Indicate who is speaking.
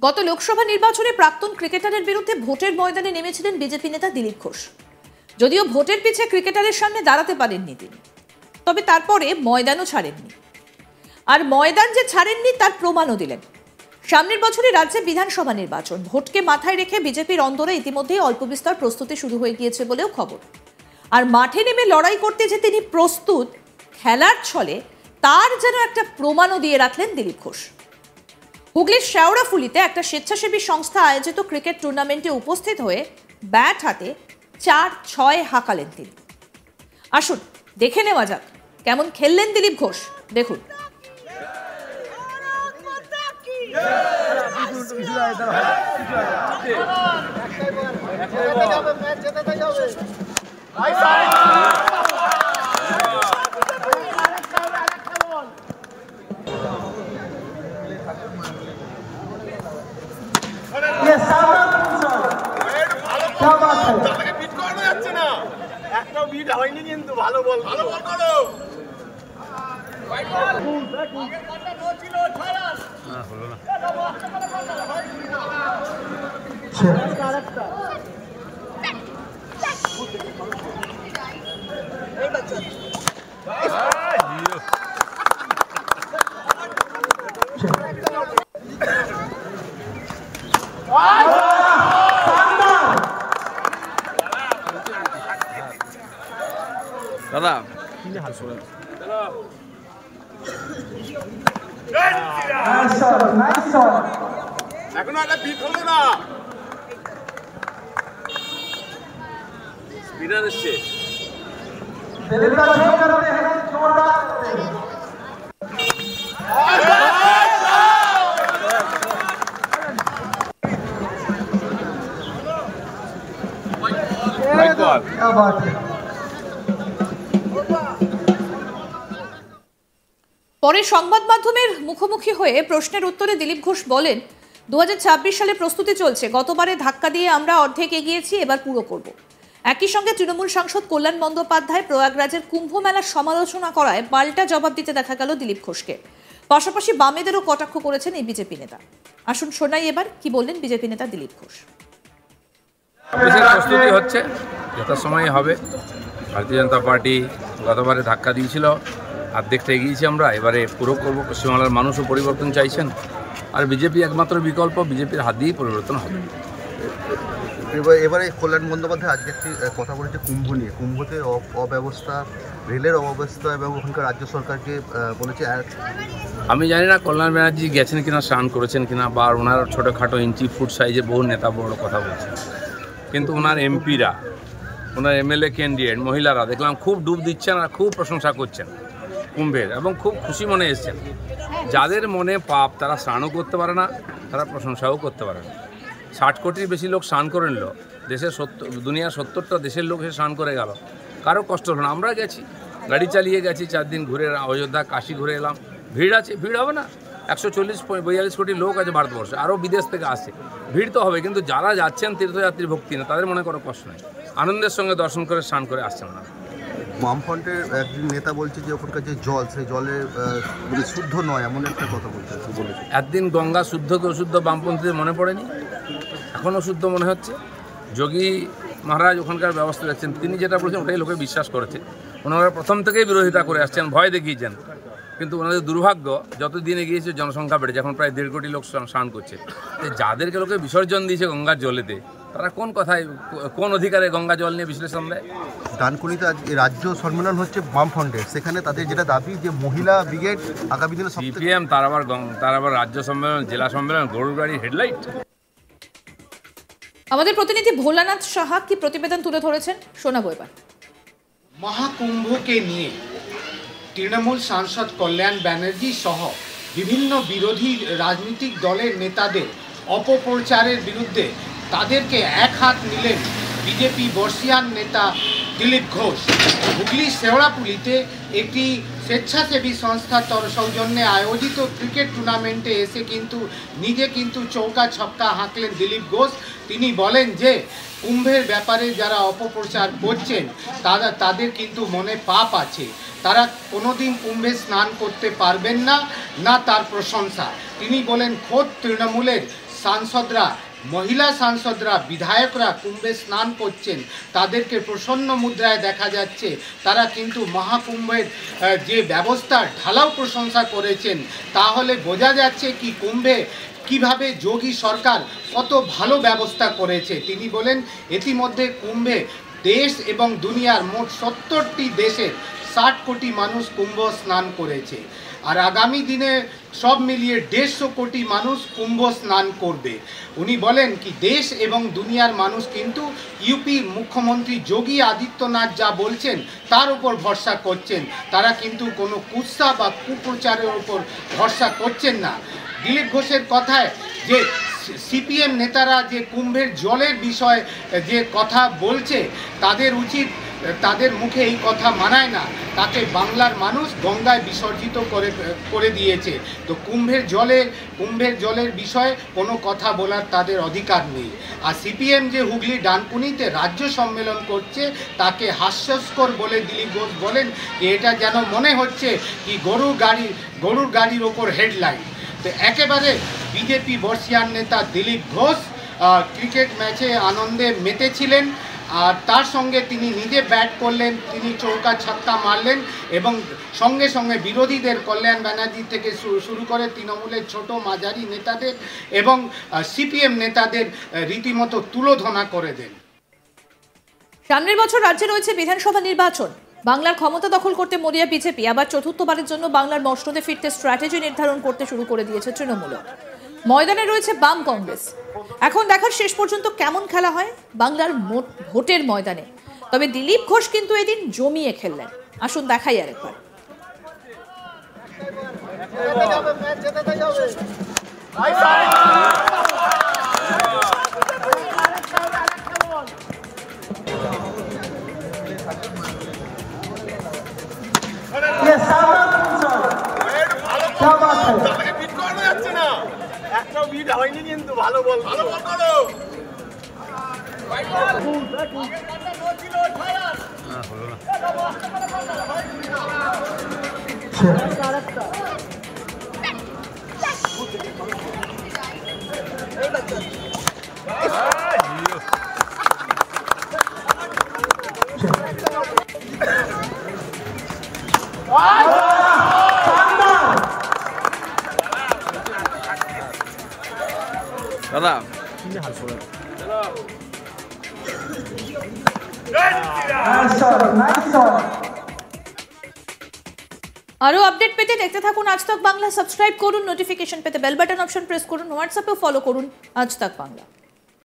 Speaker 1: গত লোকসভা নির্বাচনে প্রাক্তন ক্রিকেটারের বিরুদ্ধে ভোটের ময়দানে নেমেছিলেন বিজেপি নেতা দিলীপ ঘোষ। যদিও ভোটের পিছে ক্রিকেটারের সামনে দাঁড়াতে পারেননি তিনি, তবে তারপরে ময়দানও ছাড়েননি। আর ময়দান যে ছাড়েননি তার প্রমাণও দিলেন। সামনের বছরে রাজ্যে বিধানসভা নির্বাচন, ভোটকে মাথায় রেখে বিজেপির অন্দরে ইতিমধ্যেই অল্প বিস্তর প্রস্তুতি শুরু হয়ে গিয়েছে বলেও খবর। আর মাঠে নেমে লড়াই করতে যে তিনি প্রস্তুত খেলার ছলে, তার যেন একটা প্রমাণও দিয়ে রাখলেন দিলীপ ঘোষ। হুগলির শেওড়াফুলিতে একটা স্বেচ্ছাসেবী সংস্থা আয়োজিত ক্রিকেট টুর্নামেন্টে উপস্থিত হয়ে ব্যাট হাতে 4-6 হাঁকালেন তিনি। আসুন দেখে নেওয়া যাক কেমন খেললেন দিলীপ ঘোষ। দেখুন।
Speaker 2: দাদা
Speaker 3: এখনো একটা বিট হলো না, স্পিনার এসছে।
Speaker 1: পরে সংবাদ মাধ্যমের মুখোমুখি হয়ে প্রশ্নের উত্তরে দিলীপ ঘোষ বলেন, 2026 সালে প্রস্তুতি চলছে। গতবারে ধাক্কা দিয়ে আমরা অর্ধেক এগিয়েছি, এবার পুরো করব। একই সঙ্গে তৃণমূল সাংসদ কল্যাণ বন্দ্যোপাধ্যায় প্রয়াগরাজের কুম্ভ মেলার সমালোচনা করায় পাল্টা জবাব দিতে দেখা গেল দিলীপ ঘোষকে। পাশাপাশি বামেদেরও কটাক্ষ করেছেন এই বিজেপি নেতা। আসুন শোনাই এবার কি বললেন বিজেপি নেতা দিলীপ ঘোষ।
Speaker 2: প্রস্তুতি হচ্ছে, যথাসময়ে হবে। ভারতীয় জনতা পার্টি গতবারে ধাক্কা দিয়েছিল, অর্ধেকটা এগিয়েছি আমরা, এবারে পুরো করব। পশ্চিমবাংলার মানুষও পরিবর্তন চাইছেন, আর বিজেপি একমাত্র বিকল্প, বিজেপির হাত দিয়েই পরিবর্তন হবে।
Speaker 4: এবারে কল্যাণ বন্দ্যোপাধ্যায় আজকে একটি কথা বলেছে কুম্ভ নিয়ে। কুম্ভতে অব্যবস্থা, রেলের অব্যবস্থা এবং ওখানকার রাজ্য সরকারকে বলেছে।
Speaker 2: আমি জানি না কল্যাণ ব্যানার্জি গেছেন কিনা, স্নান করেছেন কিনা, বা ওনার ছোটোখাটো ইঞ্চি ফুট সাইজে বহু নেতা বড় কথা বলছেন, কিন্তু ওনার এমপিরা, ওনার এমএলএ ক্যান্ডিডেট মহিলারা দেখলাম খুব ডুব দিচ্ছেন আর খুব প্রশংসা করছেন কুম্ভের, এবং খুব খুশি মনে এসছেন। যাদের মনে পাপ তারা স্নানও করতে পারে না, তারা প্রশংসাও করতে পারে না। 60 কোটির বেশি লোক স্নান করে নিল, দেশের দুনিয়ার 70টা দেশের লোক এসে স্নান করে গেল, কারো কষ্ট হলো না। আমরা গেছি, গাড়ি চালিয়ে গেছি, 4 দিন ঘুরে অযোধ্যা কাশী ঘুরে এলাম। ভিড় আছে, ভিড় হবে না? 140-42 কোটি লোক আছে ভারতবর্ষে, আরও বিদেশ থেকে আসে, ভিড় তো হবে। কিন্তু যারা যাচ্ছেন তীর্থযাত্রী ভক্তি না, তাদের মনে কোনো কষ্ট নেই, আনন্দের সঙ্গে দর্শন করে স্নান করে আসছেন না।
Speaker 4: বামফ্রন্টের একজন নেতা বলছে যে ওখানকার যে জল, সেই জলে শুদ্ধ নয়, এমন একটা কথা বলছে।
Speaker 2: একদিন গঙ্গা শুদ্ধ কি অশুদ্ধ বামপন্থীদের মনে পড়েনি? এখনও শুদ্ধ মনে হচ্ছে। যোগী মহারাজ ওখানকার ব্যবস্থা দেখছেন, তিনি যেটা বলছেন ওটাই লোকে বিশ্বাস করেছে। ওনারা প্রথম থেকেই বিরোধিতা করে আসছেন, ভয় দেখিয়েছেন, কিন্তু ওনাদের দুর্ভাগ্য যত দিন এগিয়েছে জনসংখ্যা বেড়েছে, এখন প্রায় 1.5 কোটি লোক স্নান করছে। যাদেরকে লোকে বিসর্জন দিয়েছে গঙ্গার জলেতে, তারা কোন কথায়, কোন অধিকারে গঙ্গা জল নিয়ে বিশ্লেষণ দেয়?
Speaker 4: ডানকুনিতে আজ রাজ্য সম্মেলন হচ্ছে বামফ্রন্টের, সেখানে তাদের যেটা দাবি যে মহিলা ব্রিগেড আগামী দিনে
Speaker 2: সিপিএম, তার আবার রাজ্য সম্মেলন, জেলা সম্মেলন, গরুর গাড়ি হেডলাইট।
Speaker 1: আমাদের প্রতিনিধি ভোলানাথ সাহা কি প্রতিবেদন তুলে ধরেছেন, শোনাবো এবার।
Speaker 5: মহাকুম্ভকে নিয়ে তৃণমূল সাংসদ কল্যাণ ব্যানার্জি সহ বিভিন্ন বিরোধী রাজনৈতিক দলের নেতাদের অপপ্রচারের বিরুদ্ধে তাদেরকে এক হাত নিলেন বিজেপি বর্ষিয়ান নেতা দিলীপ ঘোষ। হুগলি শেওড়াফুলিতে একটি স্বেচ্ছাসেবী সংস্থার সৌজন্যে আয়োজিত ক্রিকেট টুর্নামেন্টে এসে নিজে চৌকা ছক্কা হাঁকলেন দিলীপ ঘোষ। তিনি বলেন যে কুম্ভের ব্যাপারে যারা অপপ্রচার করছেন তাদের কিন্তু মনে পাপ আছে, তারা কোনোদিন কুম্ভে স্নান করতে পারবেন না, তার প্রশংসা। তিনি বলেন খোদ তৃণমূলের সাংসদরা, মহিলা সাংসদরা, বিধায়করা কুম্ভে স্নান করছেন, তাদেরকে প্রসন্ন মুদ্রায় দেখা যাচ্ছে। তারা কিন্তু মহাকুম্ভের যে ব্যবস্থার ঢালাও প্রশংসা করেছেন। তাহলে বোঝা যাচ্ছে কি কুম্ভে কিভাবে যোগী সরকার কত ভালো ব্যবস্থা করেছে। তিনি বলেন ইতিমধ্যে কুম্ভে দেশ এবং দুনিয়ার মোট 70টি দেশের 60 কোটি মানুষ কুম্ভ স্নান করেছে। আর আগামী দিনে সব মিলিয়ে 150 কোটি মানুষ কুম্ভ স্নান করবে। উনি বলেন কি দেশ এবং দুনিয়ার মানুষ কিন্তু ইউপি মুখ্যমন্ত্রী যোগী আদিত্যনাথ যা বলছেন তার উপর ভরসা করছেন। তারা কিন্তু কোনো কুৎসা বা কুপ্রচারের উপর ভরসা করছেন না। দিলীপ ঘোষের কথায় যে সিপিএম নেতারা যে কুম্ভের জলের বিষয়ে যে কথা বলছে, তাদের উচিত, তাদের মুখে এই কথা মানায় না। তাকে বাংলার মানুষ গঙ্গায় বিসর্জিত করে দিয়েছে। তো কুম্ভের জলের বিষয়ে কোনো কথা বলার তাদের অধিকার নেই। আর সিপিএম যে হুগলি ডানকুনিতে রাজ্য সম্মেলন করছে তাকে হাস্যস্কর বলে দিলীপ ঘোষ বলেন এটা যেন মনে হচ্ছে কি গরুর গাড়ির ওপর হেডলাইট। তো একেবারে বিজেপি বর্ষিয়ান নেতা দিলীপ ঘোষ ক্রিকেট ম্যাচে আনন্দে মেতেছিলেন। আর তার সঙ্গে তিনি নিজে ব্যাট করলেন, তিনি চৌকা ছক্কা মারলেন এবং সঙ্গে সঙ্গে বিরোধীদের কল্যাণ ব্যানার্জি থেকে শুরু করে তৃণমূলের ছোট মাঝারি নেতাদের এবং সিপিএম নেতাদের রীতিমতো তুলোধনা করে দেন।
Speaker 1: সামনের বছর রাজ্যে রয়েছে বিধানসভা নির্বাচন। বাংলার ক্ষমতা দখল করতে মরিয়া বিজেপি আবার চতুর্থবারের জন্য বাংলার মসনদে ফিরতে স্ট্র্যাটেজি নির্ধারণ করতে শুরু করে দিয়েছে তৃণমূল। ময়দানে রয়েছে বাম কংগ্রেস। এখন দেখার শেষ পর্যন্ত কেমন খেলা হয় বাংলার ভোটের ময়দানে। তবে দিলীপ ঘোষ কিন্তু এদিন জমিয়ে খেললেন। আসুন দেখাই আরেকবার।
Speaker 3: একটাও বিট হয়নি কিন্তু ভালো বল করো।
Speaker 2: দাদা
Speaker 1: আরো আপডেট পেতে দেখতে থাকুন আজ তাক বাংলা। সাবস্ক্রাইব করুন, নোটিফিকেশন পেতে বেল বাটন অপশন প্রেস করুন, হোয়াটসঅ্যাপেও ফলো করুন আজ তাক বাংলা।